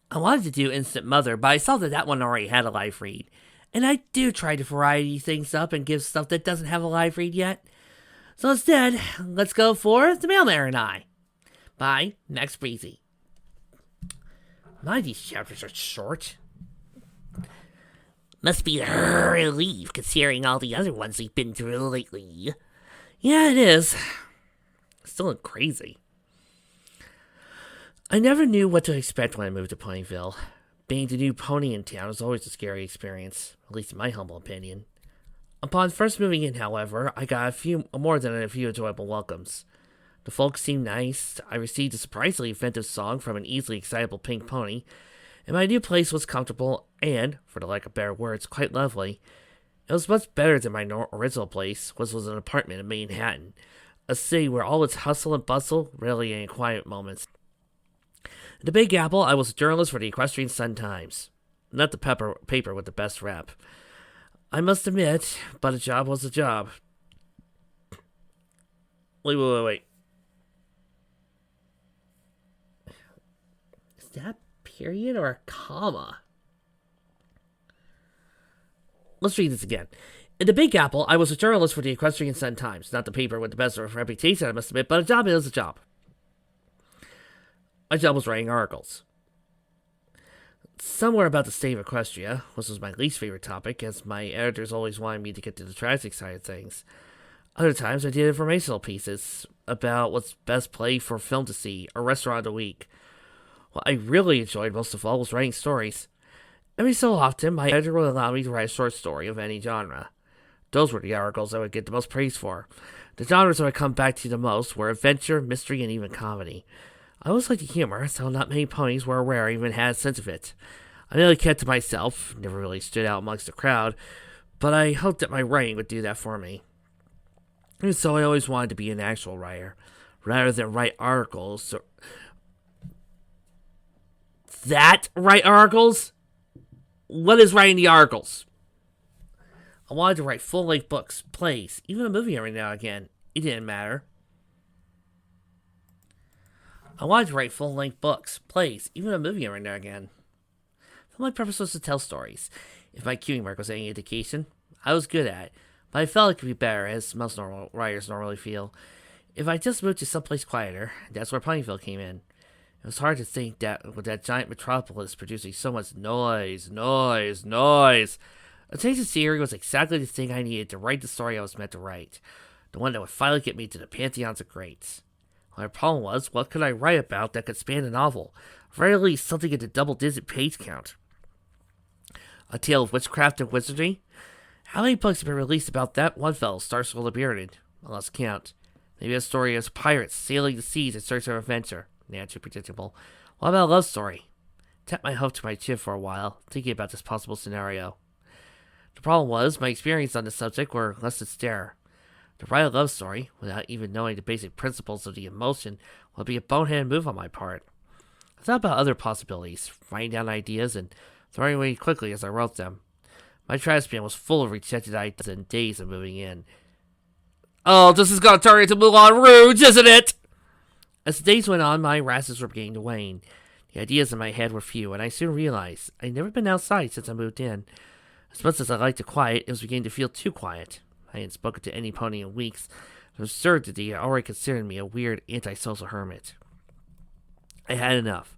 I wanted to do Instant Mother, but I saw that that one already had a live read. And I do try to variety things up and give stuff that doesn't have a live read yet. So instead, let's go for The Mailmare and I by Max Beezy. None of these chapters are short. Must be a relief considering all the other ones we've been through lately. Yeah, it is. Still crazy. I never knew what to expect when I moved to Ponyville. Being the new pony in town was always a scary experience, at least in my humble opinion. Upon first moving in, however, I got more than a few enjoyable welcomes. The folks seemed nice, I received a surprisingly inventive song from an easily excitable pink pony, and my new place was comfortable and, for the lack of better words, quite lovely. It was much better than my original place, which was an apartment in Manehattan, a city where all its hustle and bustle, rarely any quiet moments. In the Big Apple, I was a journalist for the Equestrian Sun-Times, not the paper with the best rep. I must admit, but a job was a job. Wait. Is that a period or a comma? Let's read this again. In the Big Apple, I was a journalist for the Equestrian Sun-Times, not the paper with the best reputation, I must admit, but a job is a job. My job was writing articles. Somewhere about the state of Equestria, which was my least favorite topic, as my editors always wanted me to get to the tragic side of things. Other times, I did informational pieces about what's best play for film to see, or restaurant of the week. What I really enjoyed most of all was writing stories. Every so often, my editor would allow me to write a short story of any genre. Those were the articles I would get the most praise for. The genres I would come back to the most were adventure, mystery, and even comedy. I always liked the humor, so not many ponies were aware I even had a sense of it. I nearly kept to myself, never really stood out amongst the crowd, but I hoped that my writing would do that for me. And so I always wanted to be an actual writer, rather than write articles. Write articles? What is writing the articles? I wanted to write full-length books, plays, even a movie every now and again. It didn't matter. I wanted to write full-length books, plays, even a movie every now and again. So my purpose was to tell stories. If my cueing work was any indication, I was good at it, but I felt it could be better, as most normal writers normally feel. If I just moved to someplace quieter, that's where Ponyville came in. It was hard to think that with that giant metropolis producing so much noise. A change of scenery was exactly the thing I needed to write the story I was meant to write. The one that would finally get me to the pantheons of greats. My problem was, what could I write about that could span a novel? Or at very least something in the double-digit page count. A tale of witchcraft and wizardry? How many books have been released about that one fellow, Starskull the Bearded? I lost count. Maybe a story of pirates sailing the seas in search of adventure. Yeah, too predictable. What about a love story? Tapped my hope to my chin for a while, thinking about this possible scenario. The problem was, my experience on the subject were less than stellar. To write a love story, without even knowing the basic principles of the emotion, would be a boneheaded move on my part. I thought about other possibilities, writing down ideas and throwing away quickly as I wrote them. My trash bin was full of rejected ideas and days of moving in. Oh, this is gonna turn into Moulin Rouge, isn't it? As the days went on, my rashes were beginning to wane. The ideas in my head were few, and I soon realized I'd never been outside since I moved in. As much as I liked the quiet, it was beginning to feel too quiet. I hadn't spoken to any pony in weeks. The absurdity had already considered me a weird, antisocial hermit. I had enough.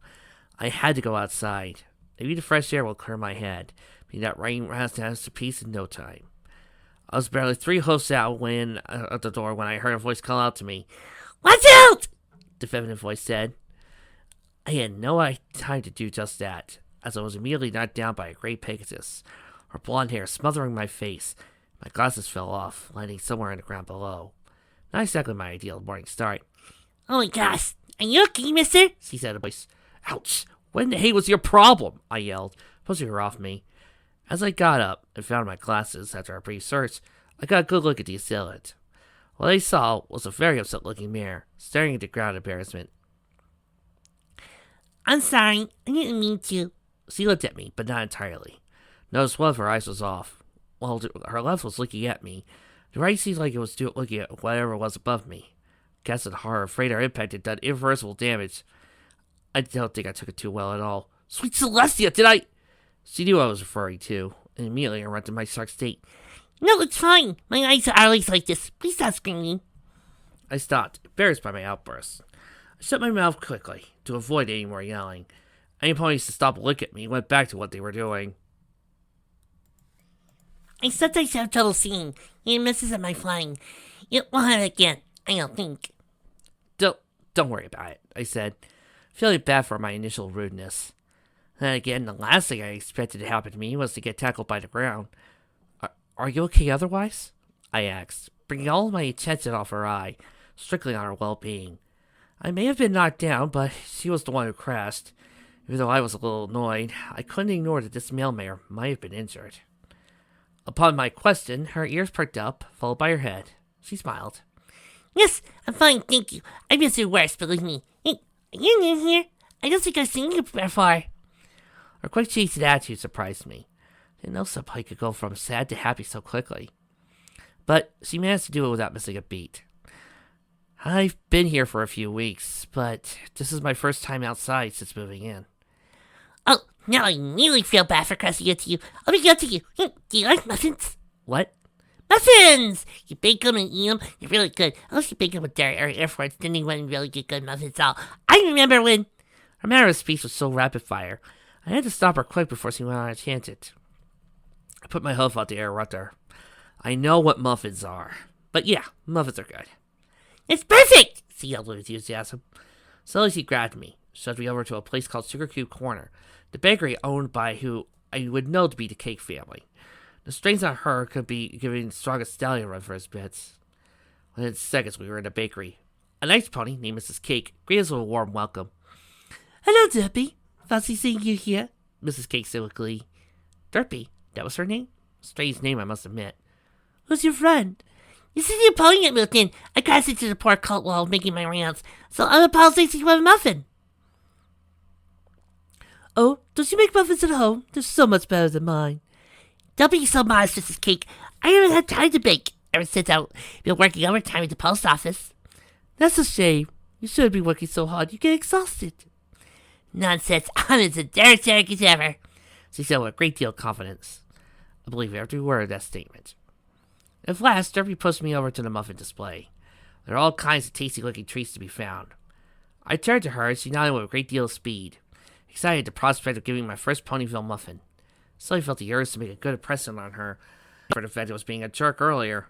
I had to go outside. Maybe the fresh air will clear my head. Maybe that rain has to peace in no time. I was barely 3 hoofs out at the door when I heard a voice call out to me. "Watch out!" the feminine voice said. I had no time to do just that, as I was immediately knocked down by a gray Pegasus, her blonde hair smothering my face. My glasses fell off, landing somewhere on the ground below. Not exactly my ideal morning start. "Oh my gosh, are you okay, mister?" she said in a voice. "Ouch! What in the hell was your problem?" I yelled, pushing her off me. As I got up and found my glasses after a brief search, I got a good look at the assailant. What I saw was a very upset-looking mare, staring at the ground in embarrassment. "I'm sorry, I didn't mean to." She looked at me, but not entirely. Noticed one of her eyes was off. While her left was looking at me, the right seemed like it was looking at whatever was above me. Gasped in horror, afraid our impact had done irreversible damage. I don't think I took it too well at all. Sweet Celestia, did I? She knew I was referring to, and immediately interrupted my shocked state. No, it's fine. My eyes are always like this. Please stop screaming. I stopped, embarrassed by my outburst. I shut my mouth quickly to avoid any more yelling. Any ponies to stop looking at me went back to what they were doing. I sometimes have trouble seeing. It messes up my flying. It won't have it again, I don't think. Don't worry about it, I said, feeling bad for my initial rudeness. Then again, the last thing I expected to happen to me was to get tackled by the ground. Are you okay otherwise? I asked, bringing all of my attention off her eye, strictly on her well-being. I may have been knocked down, but she was the one who crashed. Even though I was a little annoyed, I couldn't ignore that this mailmare might have been injured. Upon my question, her ears perked up, followed by her head. She smiled. Yes, I'm fine, thank you. I've been through worse, believe me. Hey, are you new here? I don't think I've seen you before. Her quick change in attitude surprised me. I didn't know somebody could go from sad to happy so quickly. But she managed to do it without missing a beat. I've been here for a few weeks, but this is my first time outside since moving in. Oh, now I really feel bad for cussing into you. I'll be good to you. Do you like muffins? What? Muffins! You bake them and eat them. They're really good. Unless you bake them with dairy or air force, then they wouldn't really get good muffins at all. I remember when... Her manner of speech was so rapid-fire, I had to stop her quick before she went on a tangent. I put my hoof out the air and interrupt her. I know what muffins are. But yeah, muffins are good. It's perfect! She yelled with enthusiasm. Slowly she grabbed me, shoved me over to a place called Sugar Cube Corner, the bakery owned by who I would know to be the Cake family. The strains on her could be giving the strongest stallion run for his bits. Within seconds, we were in the bakery. A nice pony named Mrs. Cake greeted us with a warm welcome. Hello, Derpy. Fancy seeing you here. Mrs. Cake said with glee. Derpy? That was her name? Strange name, I must admit. Who's your friend? This is your pony that moved in. I crashed into the poor cult while making my rounds, so I'm apologizing for a muffin. Oh, don't you make muffins at home? They're so much better than mine. Don't be so modest, Mrs. Cake. I haven't had time to bake ever since I've been working overtime at the post office. That's a shame. You shouldn't be working so hard. You get exhausted. Nonsense. I'm as energetic as ever. She said with a great deal of confidence. I believe every word of that statement. At last, Derpy pushed me over to the muffin display. There are all kinds of tasty-looking treats to be found. I turned to her, and she nodded with a great deal of speed, excited at the prospect of giving my first Ponyville muffin. Slowly felt the urge to make a good impression on her, for the fact I was being a jerk earlier.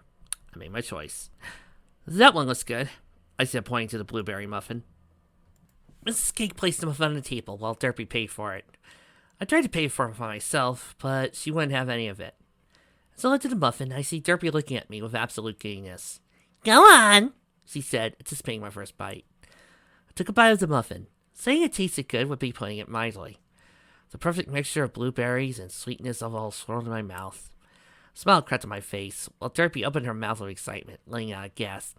I made my choice. That one looks good, I said, pointing to the blueberry muffin. Mrs. Cake placed the muffin on the table while Derpy paid for it. I tried to pay for it for myself, but she wouldn't have any of it. As I looked at the muffin, I see Derpy looking at me with absolute gayness. Go on, she said, anticipating my first bite. I took a bite of the muffin. Saying it tasted good would be putting it mildly. The perfect mixture of blueberries and sweetness of all swirled in my mouth. A smile crept on my face, while Derpy opened her mouth with excitement, letting out a gasp.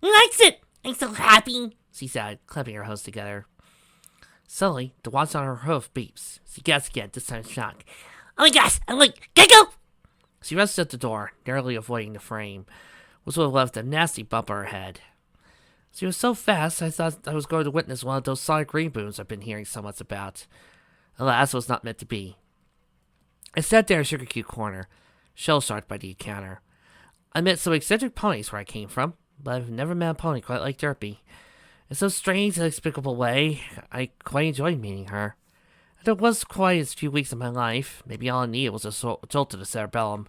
He likes it! I'm so happy, she said, clapping her hooves together. Suddenly, the watch on her hoof beeps. She gasps again, this time in shock. Oh my gosh, I'm like, go! She rushed at the door, narrowly avoiding the frame, which would have left a nasty bump on her head. She was so fast, I thought I was going to witness one of those sonic rebooms I've been hearing so much about. Alas, it was not meant to be. I sat there in Sugar Cube Corner, shell-shocked by the encounter. I met some eccentric ponies where I came from, but I've never met a pony quite like Derpy. In some strange, inexplicable way, I quite enjoyed meeting her. And it was quite a few weeks of my life. Maybe all I needed was a jolt to the cerebellum.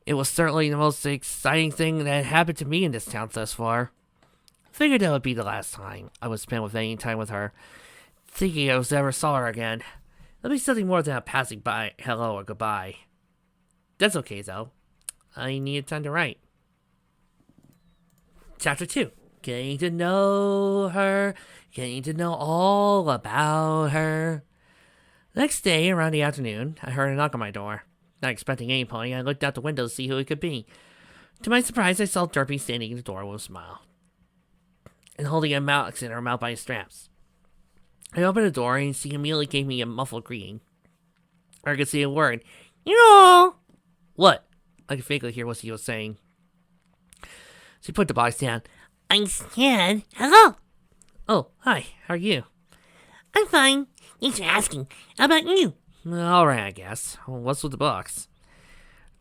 It was certainly the most exciting thing that had happened to me in this town thus far. I figured that would be the last time I would spend with any time with her, thinking I was ever saw her again. That'd be something more than a passing by hello or goodbye. That's okay, though. I needed time to write. Chapter 2. Getting to know her. Getting to know all about her. The next day, around the afternoon, I heard a knock on my door. Not expecting any pony, I looked out the window to see who it could be. To my surprise, I saw Derpy standing in the door with a smile, and holding a mouse in her mouth by his straps. I opened the door, and she immediately gave me a muffled greeting. I could see a word. What? I could vaguely hear what she was saying. She put the box down. I'm scared. Hello. Oh, hi. How are you? I'm fine. Thanks for asking. How about you? All right, I guess. What's with the box?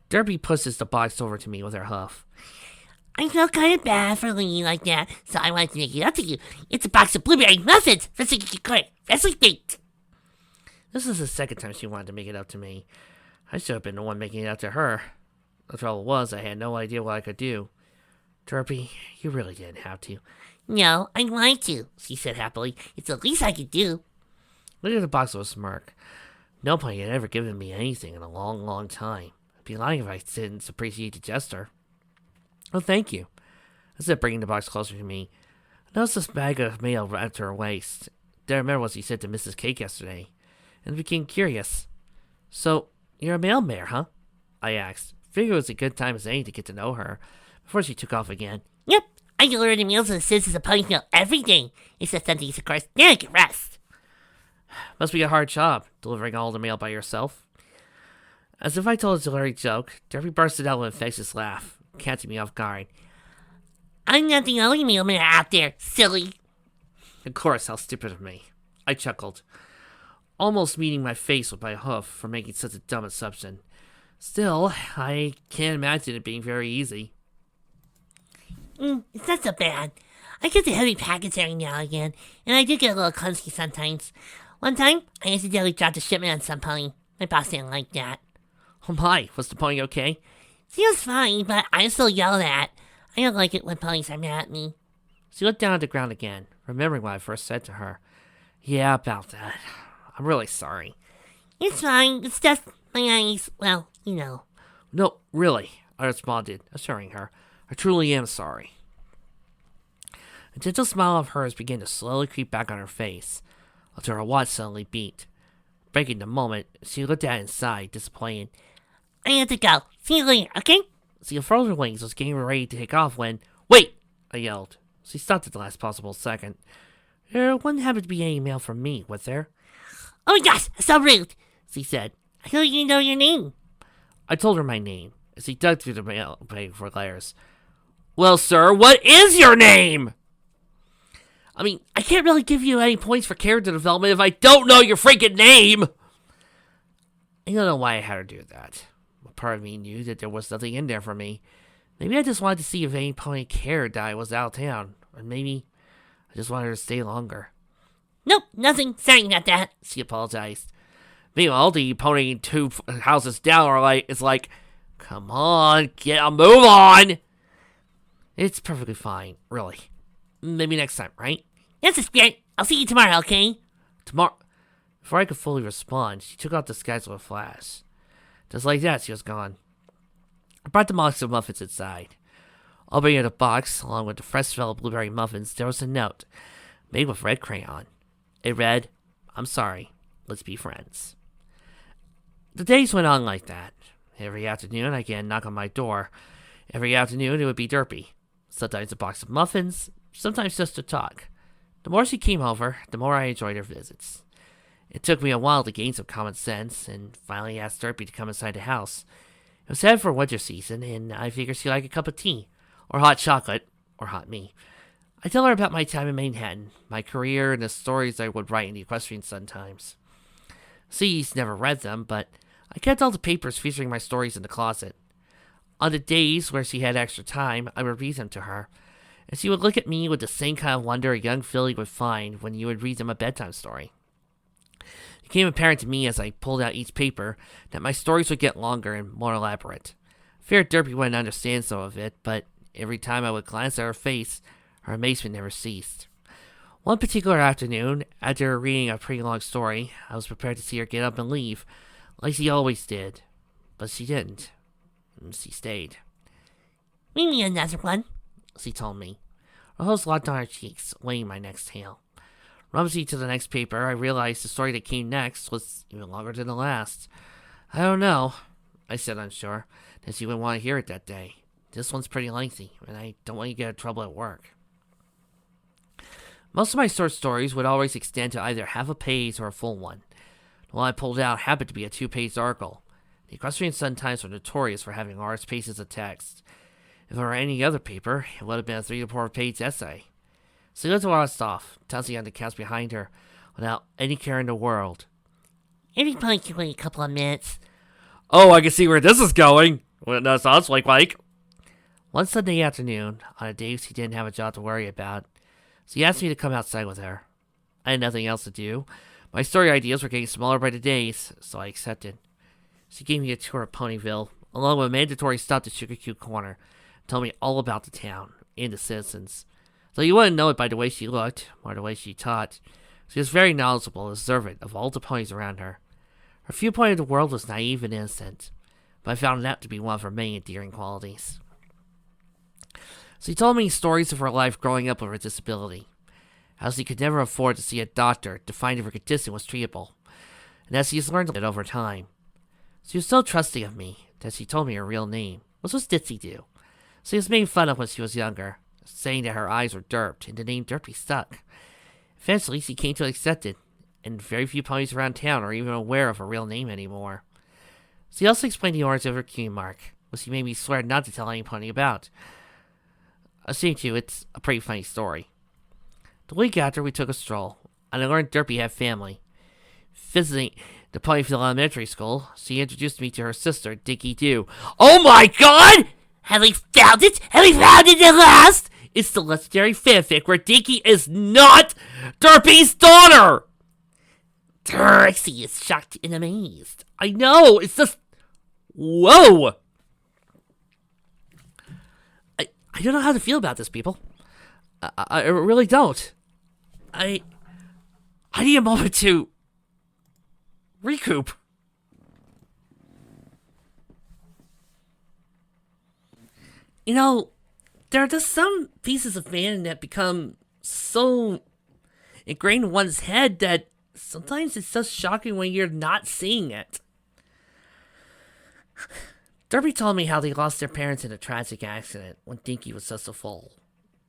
Derpy pushes the box over to me with her hoof. I felt kind of bad for leaving you like that, so I wanted to make it up to you. It's a box of blueberry muffins. That's what you could. Freshly baked. This is the second time she wanted to make it up to me. I should have been the one making it up to her. The trouble was, I had no idea what I could do. Derpy, you really didn't have to. No, I wanted to, she said happily. It's the least I could do. Look at the box with a smirk. Nobody had ever given me anything in a long, long time. I'd be lying if I didn't appreciate the gesture. Oh, thank you. I said, bringing the box closer to me. I noticed this bag of mail wrapped to her waist. Then I remember what she said to Mrs. Cake yesterday, and became curious. So, you're a mailmare, huh? I asked. Figured it was a good time as any to get to know her, before she took off again. Yep, I deliver the meals to the citizens of Ponyville every day. Except Sundays, of course. Then I can rest. Must be a hard job, delivering all the mail by yourself. As if I told a hilarious joke, Derpy bursted out with an infectious laugh, catching me off guard. I'm not the only mailman out there, silly. Of course, how stupid of me. I chuckled, almost meeting my face with my hoof for making such a dumb assumption. Still, I can't imagine it being very easy. It's not so bad. I get the heavy packets every now and again, and I do get a little clumsy sometimes. One time, I accidentally dropped a shipment on some pony. My boss didn't like that. Oh my, was the pony okay? She was fine, but I'm still yelled at. I don't like it when ponies are mad at me. She looked down at the ground again, remembering what I first said to her. Yeah, about that. I'm really sorry. It's fine. It's just my eyes. Well, you know. No, really, I responded, assuring her. I truly am sorry. A gentle smile of hers began to slowly creep back on her face, until her watch suddenly beat. Breaking the moment, she looked at it and sighed, disappointed. I have to go. See you later, okay? She unfurled her wings, was getting ready to take off when... Wait! I yelled. She stopped at the last possible second. There wouldn't happen to be any mail from me, would there? Oh my gosh, that's so rude, she said. I thought you didn't know your name. I told her my name, as he dug through the mail bag for letters. Well, sir, what is your name? I mean, I can't really give you any points for character development if I don't know your freaking name! I don't know why I had her do that. But part of me knew that there was nothing in there for me. Maybe I just wanted to see if any pony cared that I was out of town. Or maybe I just wanted her to stay longer. Nope, nothing. Sorry about that. She apologized. Meanwhile, the pony 2 houses down is like, come on, get a move on! It's perfectly fine, really. Maybe next time, right? That's a spirit. I'll see you tomorrow, okay? Tomorrow. Before I could fully respond, she took out the skies with a flash. Just like that, she was gone. I brought the box of muffins inside. Opening the box, along with the fresh smell of blueberry muffins, there was a note, made with red crayon. It read, I'm sorry, let's be friends. The days went on like that. Every afternoon, I'd get a knock on my door. Every afternoon, it would be Derpy. Sometimes a box of muffins, sometimes just to talk. The more she came over, the more I enjoyed her visits. It took me a while to gain some common sense, and finally asked Derpy to come inside the house. It was headed for winter season, and I figured she'd like a cup of tea, or hot chocolate, or hot me. I tell her about my time in Manehattan, my career, and the stories I would write in the Equestrian Sun Times. She's never read them, but I kept all the papers featuring my stories in the closet. On the days where she had extra time, I would read them to her, and she would look at me with the same kind of wonder a young filly would find when you would read them a bedtime story. It became apparent to me as I pulled out each paper that my stories would get longer and more elaborate. I feared Derpy wouldn't understand some of it, but every time I would glance at her face, her amazement never ceased. One particular afternoon, after reading a pretty long story, I was prepared to see her get up and leave, like she always did. But she didn't. She stayed. Read me another one, she told me. Her hose locked on her cheeks, weighing my next tale. Rummaging to the next paper, I realized the story that came next was even longer than the last. I don't know, I said unsure, that she would want to hear it that day. This one's pretty lengthy, and I don't want you to get in trouble at work. Most of my short stories would always extend to either half a page or a full one. The one I pulled out happened to be a 2-page article. The Equestrian Sun Times were notorious for having large pages of text. If it were any other paper, it would have been a 3 to 4 page essay. So let's watch off, tossing on the couch behind her, without any care in the world. Every pony can wait a couple of minutes. Oh, I can see where this is going. What that sounds like. One Sunday afternoon, on a day she didn't have a job to worry about, she asked me to come outside with her. I had nothing else to do. My story ideas were getting smaller by the days, so I accepted. She gave me a tour of Ponyville, along with a mandatory stop to Sugar Cube Corner, and told me all about the town and the citizens. Though you wouldn't know it by the way she looked, or the way she taught. She was very knowledgeable and observant of all the ponies around her. Her viewpoint of the world was naive and innocent, but I found that to be one of her many endearing qualities. She told me stories of her life growing up with her disability, how she could never afford to see a doctor to find if her condition was treatable, and as she has learned it over time. She was so trusting of me that she told me her real name, which was Ditsy Do. She was made fun of when she was younger, saying that her eyes were derped, and the name Derpy stuck. Eventually, she came to accept it, and very few ponies around town are even aware of her real name anymore. She also explained the origin of her key mark, which she made me swear not to tell any pony about. I seem to, it's a pretty funny story. The week after, we took a stroll, and I learned Derpy had family. Visiting the Ponyville Elementary School, she introduced me to her sister, Dinky Doo. Oh my god! Have we found it? Have we found it at last? It's the legendary fanfic where Dinky is not Derpy's daughter! Trixie is shocked and amazed. I know, it's just... Whoa! I don't know how to feel about this, people. I really don't. I need a moment to recoup. You know, there are just some pieces of fandom that become so ingrained in one's head that sometimes it's just shocking when you're not seeing it. Derpy told me how they lost their parents in a tragic accident when Dinky was just a foal.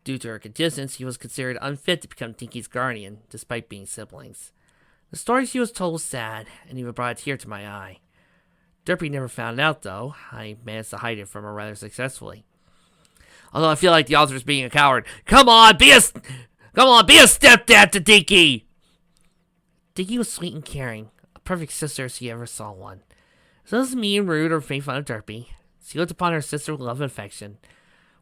Due to her conditions, he was considered unfit to become Dinky's guardian, despite being siblings. The story she was told was sad, and even brought a tear to my eye. Derpy never found out, though. I managed to hide it from her rather successfully. Although I feel like the author is being a coward. Come on, be a stepdad to Dinky! Dinky was sweet and caring, a perfect sister as she ever saw one. So doesn't mean rude or make fun of Derpy. She looked upon her sister with love and affection.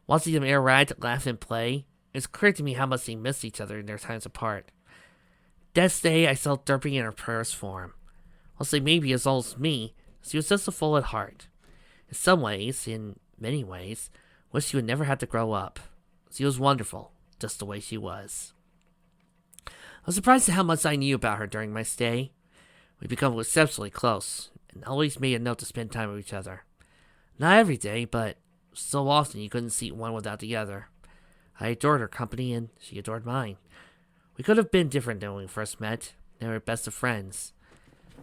Watching them interact, laugh, and play, it's clear to me how much they missed each other in their times apart. That day, I saw Derpy in her purest form. While she may be as old as me, she was just a fool at heart. In some ways, in many ways, wish she would never have to grow up. She was wonderful, just the way she was. I was surprised at how much I knew about her during my stay. We'd become exceptionally close, and always made a note to spend time with each other. Not every day, but so often you couldn't see one without the other. I adored her company, and she adored mine. We could have been different than when we first met, and we were best of friends.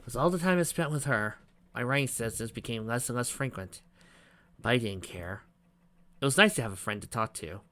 With all the time I spent with her, my writing sessions became less and less frequent. But I didn't care. It was nice to have a friend to talk to.